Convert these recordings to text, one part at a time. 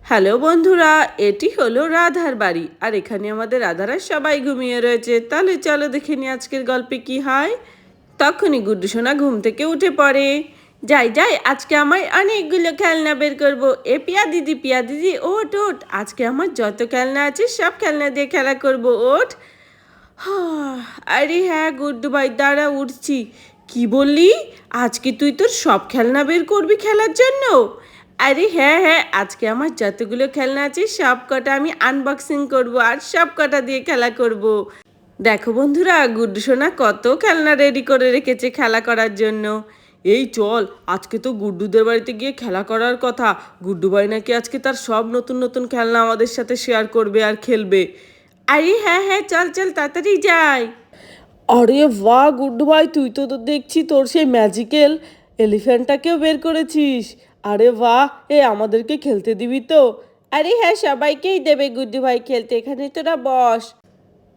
Hello বন্ধুরা, এটি হলো রাধার বাড়ি। আর এখানে আমাদের রাধারা সবাই ঘুমিয়ে রয়েছে। তাহলে চলো দেখে নি আজকের গল্পে কি হয়। তখনই গুড্ডু সোনা ঘুম থেকে উঠে পড়ে। যাই যাই, আজকে আমায় অনেকগুলো খেলনা বের করবো। এ পিয়া দিদি ওঠ ওঠ, আজকে আমার যত খেলনা আছে সব খেলনা দিয়ে খেলা করব, ওঠ। আরে হ্যাঁ গুড্ডু ভাই, দাঁড়া উঠছি। কি বললি? আজকে তুই তোর সব খেলনা বের করবি খেলার জন্য? আরে হ্যাঁ হ্যাঁ, আজকে আমার যতগুলো খেলনা আছে সব কটা আমি আনবক্সিং করব আর সব কটা দিয়ে খেলা করব। দেখো বন্ধুরা, গুড্ডু সোনা কত খেলনা রেডি করে রেখেছে খেলা করার জন্য। এই চল, আজকে তো গুড্ডুদের বাড়িতে গিয়ে খেলা করার কথা। গুড্ডু ভাই নাকি আজকে তার সব নতুন নতুন খেলনা আমাদের সাথে শেয়ার করবে আর খেলবে। আরে হ্যাঁ হ্যাঁ, চল চল তাড়াতাড়ি যাই। আরে বাহ গুড্ডু ভাই, তুই তো দেখছি তোর সেই ম্যাজিক্যাল এলিফ্যান্টটাকেও বের করেছিস। আরে বাহ, আমাদেরকে খেলতে দিবি তো? আরে হ্যাঁ, সবাইকেই দেবে গুড্ডু ভাই খেলতে, এখানে তোরা বস।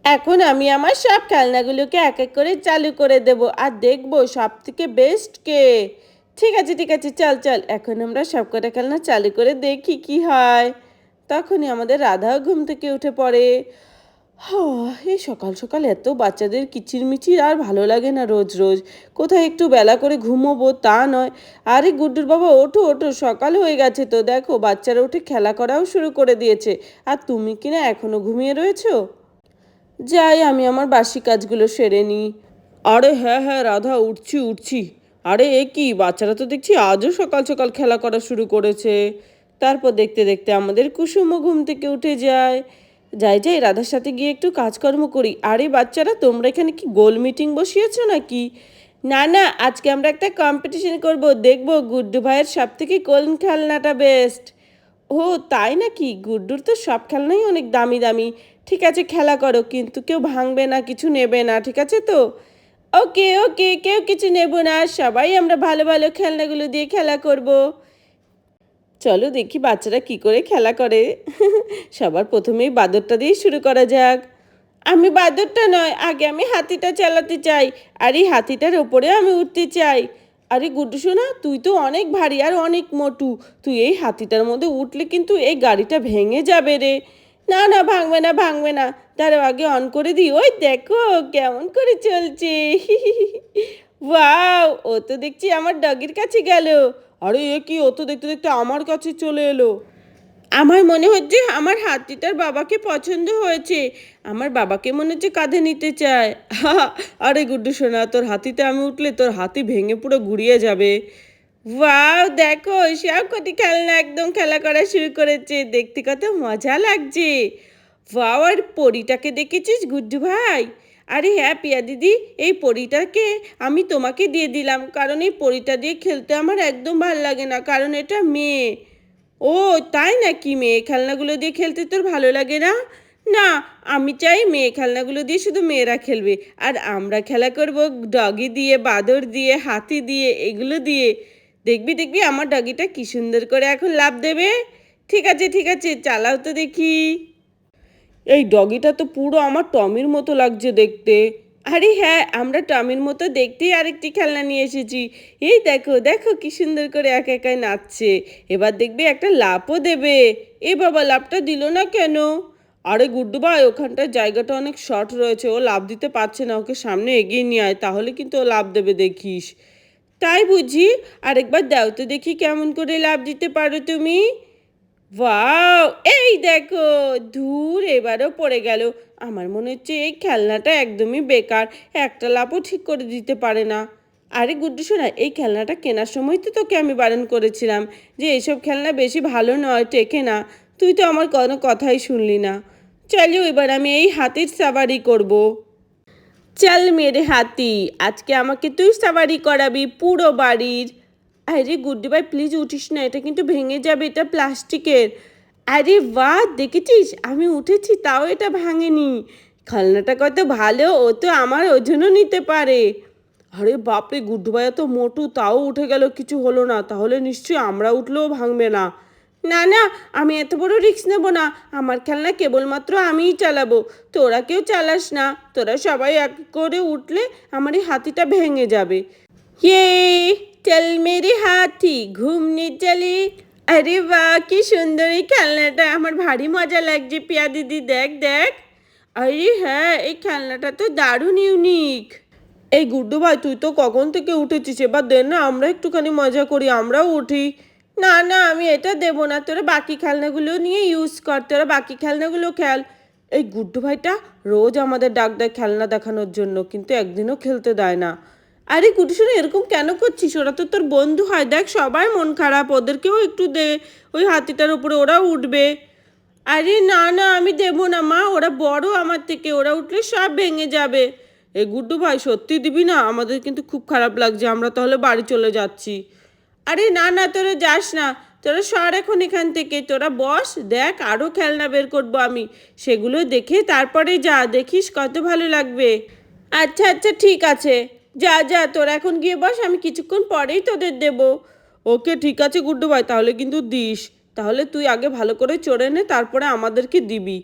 এখন আমি আমার সব খেলনাগুলোকে এক এক করে চালু করে দেব আর দেখবো সব থেকে বেস্ট কে। ঠিক আছে ঠিক আছে, চল চল, এখন আমরা সব কটা খেলনা চালু করে দেখি কি হয়। তখনই আমাদের রাধাও ঘুম থেকে উঠে পড়ে। এই সকাল সকাল এত বাচ্চাদের কিচিরমিচির আর ভালো লাগে না রোজ রোজ। কোথায় একটু বেলা করে ঘুমোবো তা নয়। আরে গুড্ডুর বাবা, ওঠো ওঠো, সকাল হয়ে গেছে তো। দেখো বাচ্চারা উঠে খেলা করাও শুরু করে দিয়েছে, আর তুমি কিনা এখনো ঘুমিয়ে রয়েছো। যাই, আমি আমার বাসি কাজগুলো সেরে নিই। আরে হ্যাঁ হ্যাঁ রাধা, উঠছি উঠছি। আরে এ কি, বাচ্চারা তো দেখছি আজও সকাল সকাল খেলা করা শুরু করেছে। তারপর দেখতে দেখতে আমাদের কুসুমও ঘুম থেকে উঠে যায়। যাই যাই, রাধার সাথে গিয়ে একটু কাজকর্ম করি। আরে বাচ্চারা, তোমরা এখানে কি গোল মিটিং বসিয়েছো নাকি? না না, আজকে আমরা একটা কম্পিটিশন করব, দেখবো গুড্ডু ভাইয়ের সব থেকে কোন খেলনাটা বেস্ট। ও তাই নাকি? গুড্ডুর তো সব খেলনাই অনেক দামি দামি। ঠিক আছে, খেলা করো, কিন্তু কেউ ভাঙবে না, কিছু নেবে না, ঠিক আছে তো? ওকে ওকে, কেউ কিছু নেব না, সবাই আমরা ভালো ভালো খেলনাগুলো দিয়ে খেলা করব। চলো দেখি বাচ্চারা কি করে খেলা করে। সবার প্রথমেই বাদরটা দিয়ে শুরু করা যাক। আমি বাদরটা নয়, আগে আমি হাতিটা চালাতে চাই। আর এই হাতিটার ওপরে আমি উঠতে চাই। আরে গুড্ডু সোনা, তুই তো অনেক ভারী আর অনেক মোটু। তুই এই হাতিটার মধ্যে উঠলে কিন্তু এই গাড়িটা ভেঙে যাবে রে। না না, ভাঙবে না ভাঙবে না, তারও আগে অন করে দিই। ওই দেখো কেমন করে চলছে। ওয়াও, ও তো দেখছি আমার ডগির কাছে গেল। আরে এ কি, ও তো দেখতে দেখতে আমার কাছে চলে এলো। আমার মনে হচ্ছে আমার হাতিটার বাবাকে পছন্দ হয়েছে। আমার বাবাকে মনে হচ্ছে কাঁধে নিতে চায়। আরে গুড্ডু সোনা, তোর হাতিতে আমি উঠলে তোর হাতি ভেঙে পুরো গুড়িয়ে যাবে। ওয়াও দেখো, সব কটি খেলনা একদম খেলা করা শুরু করেছে, দেখতে কত মজা লাগছে। ওয়াও, আর পরীটাকে দেখেছিস গুড্ডু ভাই? আরে হ্যাঁ পিয়া দিদি, এই পরীটাকে আমি তোমাকে দিয়ে দিলাম, কারণ এই পরীটা দিয়ে খেলতে আমার একদম ভালো লাগে না, কারণ এটা মেয়ে। ও তাই নাকি? মেয়ে খেলনাগুলো দিয়ে খেলতে তোর ভালো লাগে না? না, আমি চাই মেয়ে খেলনাগুলো দিয়ে শুধু মেয়েরা খেলবে, আর আমরা খেলা করব ডগি দিয়ে, বাদর দিয়ে, হাতি দিয়ে, এগুলো দিয়ে। দেখবি দেখবি আমার ডগিটা কি সুন্দর করে এখন লাফ দেবে। ঠিক আছে, চালাও তো দেখি। এই ডগিটা তো পুরো আমার টমির মতো লাগছে দেখতে। আরে হ্যাঁ, আমরা টমির মতো দেখতেই আরেকটি খেলনা নিয়ে এসেছি। এই দেখো দেখো কি সুন্দর করে একা একাই নাচছে। এবার দেখবে একটা লাফও দেবে। এ বাবা, লাফটা দিল না কেন? আরে গুড্ডু ভাই, ওখানটায় জায়গাটা অনেক শর্ট রয়েছে, ও লাফ দিতে পারছে না, ওকে সামনে এগিয়ে নিয়ে আয়, তাহলে কিন্তু ও লাফ দেবে দেখিস। তাই বুঝি? আরেকবার দাও তো দেখি কেমন করে লাফ দিতে পারো তুমি। ওয়াও, এই দেখো, ধুর, এবারও পড়ে গেল। আমার মনে হচ্ছে এই খেলনাটা একদমই বেকার, একটা লাফও ঠিক করে দিতে পারে না। আরে গুড্ডু শোনা, এই খেলনাটা কেনার সময় তো তোকে আমি বারণ করেছিলাম যে এইসব খেলনা বেশি ভালো নয়, টেকে না। তুই তো আমার কোনো কথাই শুনলি না। চলো এবার আমি এই হাতির সাবারি করব। চল মেরে হাতি, আজকে আমাকে তুই সাবারি করাবি পুরো বাড়ির। আরে গুড্ডি ভাই প্লিজ উঠিস না, এটা কিন্তু ভেঙে যাবে, এটা প্লাস্টিকের। আরে বাহ, দেখেছিস আমি উঠেছি তাও এটা ভাঙেনি। খেলনাটা কত ভালো, ও তো আমার ওজনও নিতে পারে। আরে বাপরে, গুড্ডু ভাইয়া তো মোটু, তাও উঠে গেল, কিছু হলো না, তাহলে নিশ্চয়ই আমরা উঠলেও ভাঙবে না। না না, আমি এত বড় রিস্ক নেব না, আমার খেলনা কেবলমাত্র আমিই চালাবো, তোরা কেউ চালাস না, তোরা সবাই এক করে উঠলে আমার এই হাতিটা ভেঙে যাবে। ইয়ে, চল মেরে হাতি ঘুমনে চলে। আরে বাহ! কি সুন্দর এই খেলনাটা। আমার ভারী মজা লাগছে পিয়া দিদি, দেখ, দেখ। আরে হ্যাঁ, এই খেলনাটা তো দারুণ ইউনিক। এই গুড্ডু ভাই, তুই তো কখন থেকে উঠেছিস? এবার দে না, আমরা একটুখানি মজা করি, আমরাও উঠি। না, না, আমি এটা দেবো না। তোরা বাকি খেলনাগুলো নিয়ে ইউজ কর। তোরা বাকি খেলনাগুলো খেল। এই গুড্ডু ভাইটা রোজ আমাদের ডাক দেয় খেলনা দেখানোর জন্য, কিন্তু একদিনও খেলতে দেয় না। আরে গুড্ডু শোনো, এরকম কেন করছিস? ওরা তো তোর বন্ধু হয়। দেখ সবাই মন খারাপ, ওদেরকেও একটু দে। ওই হাতিটার উপরে ওরাও উঠবে। আরে না, না, আমি দেবো না মা। ওরা বড় আমার থেকে, ওরা উঠলে সব ভেঙে যাবে। এই গুড্ডু ভাই, সত্যি দিবি না? আমাদের কিন্তু খুব খারাপ লাগছে, আমরা তাহলে বাড়ি চলে যাচ্ছি। আরে না, না, তোরা যাস না। তোরা সর এখন এখান থেকে, তোরা বস। দেখ আরও খেলনা বের করবো আমি, সেগুলো দেখে তারপরে যা, দেখিস কত ভালো লাগবে। আচ্ছা, আচ্ছা, ঠিক আছে। যা, যা, তোরা এখন গিয়ে বস, আমি কিছুক্ষণ পরেই তোদের দেবো। ওকে, ঠিক আছে গুড্ডু ভাই, তাহলে কিন্তু দিস। তাহলে তুই আগে ভালো করে চড়ে নে, তারপরে আমাদেরকে দিবি।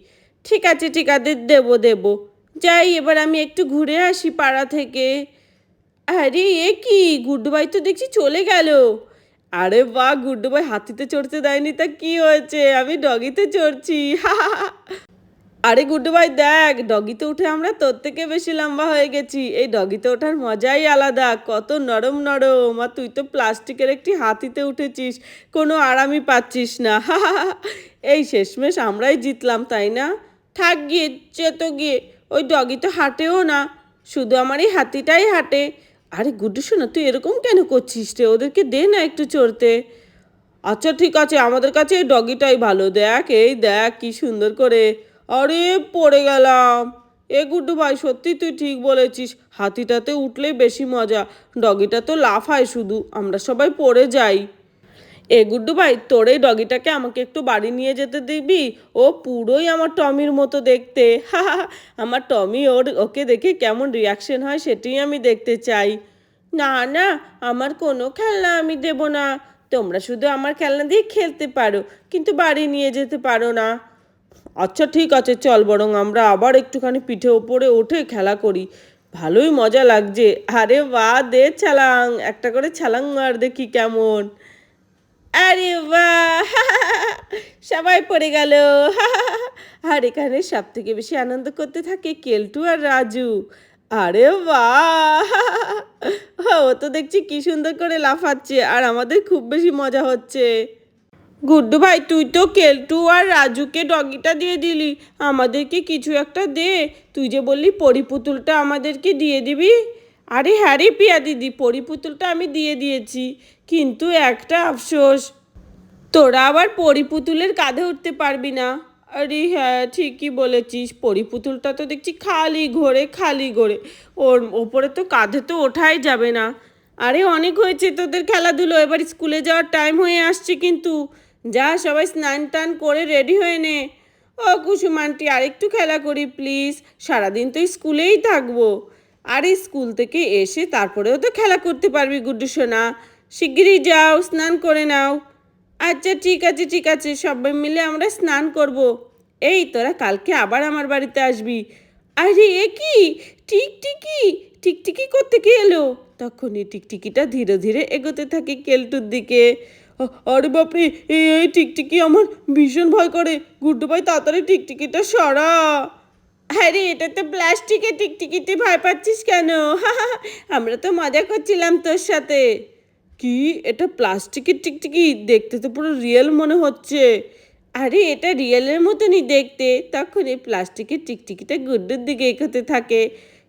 ঠিক আছে, ঠিক আছে, দেবো, দেবো। যাই, এবার আমি একটু ঘুরে আসি পাড়া থেকে। আরে এ কি, গুড্ডু ভাই তো দেখছি চলে গেল। আরে বাহ, গুড্ডু ভাই হাতিতে চড়তে দেয়নি তা কি হয়েছে, আমি ডগিতে চড়ছি। আরে গুড্ডু ভাই দেখ, ডগিতে উঠে আমরা তোর থেকে বেশি লম্বা হয়ে গেছি। এই ডগিতে ওঠার মজাই আলাদা, কত নরম নরম। আর তুই তো প্লাস্টিকের একটি হাতিতে উঠেছিস, কোনো আরামই পাচ্ছিস না। এই শেষমেশ আমরাই জিতলাম, তাই না? থাক গিয়ে, চেতো গিয়ে। ওই ডগি তো হাঁটেও না, শুধু আমার এই হাতিটাই হাঁটে। আরে গুড্ডু শোনা, তুই এরকম কেন করছিস রে? ওদেরকে দে না একটু চড়তে। আচ্ছা ঠিক আছে, আমাদের কাছে এই ডগিটাই ভালো। দেখ, এই দেখ কি সুন্দর করে। আরে পড়ে গেলাম। এ গুড্ডু ভাই, সত্যি তুই ঠিক বলেছিস, হাতিটাতে উঠলেই বেশি মজা। ডগিটা তো লাফায় শুধু, আমরা সবাই পড়ে যাই। এ গুড্ডু ভাই, তোর এই ডগিটাকে আমাকে একটু বাড়ি নিয়ে যেতে দিবি? ও পুরোই আমার টমির মতো দেখতে। আমার টমি ওকে দেখে কেমন রিয়াকশন হয় সেটাই আমি দেখতে চাই। না, না, আমার কোনো খেলনা আমি দেব না। তোমরা শুধু আমার খেলনা দিয়ে খেলতে পারো, কিন্তু বাড়ি নিয়ে যেতে পারো না। আচ্ছা ঠিক আছে, চল বরং আমরা আবার একটুখানি পিঠে ওপরে উঠে খেলা করি। ভালোই মজা লাগছে। আরে বাহ, দে ছালাং, একটা করে ছালাং মার দেখি কেমন। আরে বাহ! সবাই পড়ে গেল। আর এখানে সব থেকে বেশি আনন্দ করতে থাকে কেলটু আর রাজু। আরে বাহ! ও তো দেখছি কি সুন্দর করে লাফাচ্ছে, আর আমাদের খুব বেশি মজা হচ্ছে। গুড্ডু ভাই, তুই তো কেলটু আর রাজুকে ডগিটা দিয়ে দিলি, আমাদেরকে কিছু একটা দে। তুই যে বললি পরিপুতুলটা আমাদেরকে দিয়ে দিবি। আরে হ্যাঁ রে পিয়া দিদি, পরিপুতুলটা আমি দিয়ে দিয়েছি, কিন্তু একটা আফসোস, তোরা আবার পরিপুতুলের কাঁধে উঠতে পারবি না। আরে হ্যাঁ, ঠিকই বলেছিস, পরিপুতুলটা তো দেখছি খালি ঘোরে, খালি ঘোরে। ওর ওপরে তো কাঁধে তো ওঠাই যাবে না। আরে অনেক হয়েছে তোদের খেলাধুলো, এবার স্কুলে যাওয়ার টাইম হয়ে আসছে কিন্তু। যা, সবাই স্নান টান করে রেডি হয়ে নে। ও কুসুম আন্টি, আরেকটু খেলা করি প্লিজ। সারাদিন তো স্কুলেই থাকবো। আরে স্কুল থেকে এসে তারপরেও তো খেলা করতে পারবি গুড্ডু সোনা। শিগগিরই যাও, স্নান করে নাও। আচ্ছা ঠিক আছে, ঠিক আছে, সবাই মিলে আমরা স্নান করব। এই তোরা কালকে আবার আমার বাড়িতে আসবি। আরে এ কি, টিকটিকি, টিকটিকি কোত্থেকে এলো? তখনই টিকটিকিটা ধীরে ধীরে এগোতে থাকে কেলটুর দিকে। আরে বাপরে, এই টিকটিকি আমার ভীষণ ভয় করে। গুড্ডু ভাই, তাড়াতাড়ি টিকটিকিটা সরা। আরে এটা তো প্লাস্টিকের টিকটিকিতে ভয় পাচ্ছিস কেন? আমরা তো মজা করছিলাম তোর সাথে। কি, এটা প্লাস্টিকের টিকটিকি? দেখতে তো পুরো রিয়েল মনে হচ্ছে। আরে এটা রিয়েলের মতনই দেখতে। তখন এই প্লাস্টিকের টিকটিকিটা গুড্ডুর দিকে এগোতে থাকে।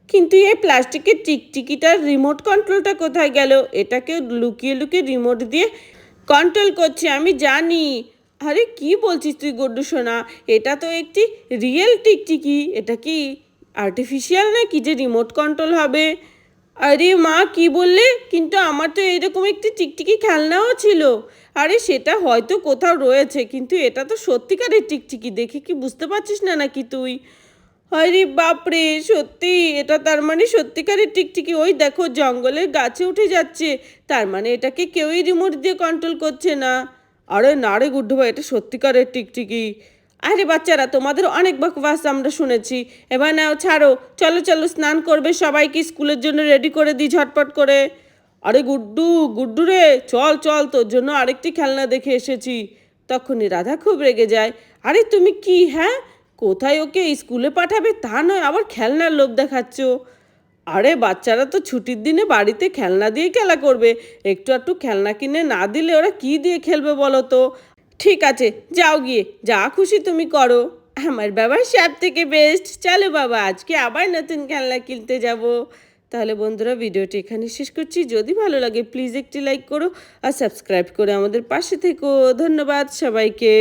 কিন্তু এই প্লাস্টিকের টিকটিকিটার রিমোট কন্ট্রোলটা কোথায় গেল? এটাকে লুকিয়ে লুকিয়ে রিমোট দিয়ে কন্ট্রোল করছে, আমি জানি। আরে কি বলছিস তুই গুড্ডু সোনা? এটা তো একটি রিয়েল টিকটিকি, এটা কি আর্টিফিশিয়াল নাকি যে রিমোট কন্ট্রোল হবে? আরে মা, কি বললে? কিন্তু আমার তো এরকম একটি টিকটিকি খেলনাও ছিল। আরে সেটা হয়তো কোথাও রয়েছে, কিন্তু এটা তো সত্যিকারের টিকটিকি, দেখে কি বুঝতে পারছিস না নাকি তুই? আরে বাপরে, সত্যি এটা তার মানে সত্যিকারের টিকটিকি। ওই দেখো, জঙ্গলের গাছে উঠে যাচ্ছে, তার মানে এটাকে কেউই রিমোট দিয়ে কন্ট্রোল করছে না। আরে না রে গুড্ডু ভাই, এটা সত্যিকারের টিকটিকি। আরে বাচ্চারা, তোমাদের অনেক বকবাস আমরা শুনেছি, এবার নাও ছাড়ো। চলো চলো, স্নান করবে, সবাইকে স্কুলের জন্য রেডি করে দিই ঝটপট করে। আরে গুড্ডু, গুড্ডু রে, চল চল, তোর জন্য আরেকটি খেলনা দেখে এসেছি। তখনই রাধা খুব রেগে যায়। আরে তুমি কি, হ্যাঁ, কোথায় ওকে স্কুলে পাঠাবে তা নয়, আবার খেলনার লোভ দেখাচ্ছ। আরে বাচ্চারা তো ছুটির দিনে বাড়িতে খেলনা দিয়ে খেলা করবে, একটু একটু খেলনা কিনে না দিলে ওরা কি দিয়ে খেলবে বলো তো। ঠিক আছে, যাও গিয়ে যা খুশি তুমি করো, আমার বাবা সব থেকে বেস্ট। চলো বাবা, আজকে আবার নতুন খেলনা কিনতে যাব। তাহলে বন্ধুরা, ভিডিওটি এখানে শেষ করছি। যদি ভালো লাগে প্লিজ একটি লাইক করো আর সাবস্ক্রাইব করে আমাদের পাশে থেকো। ধন্যবাদ সবাইকে।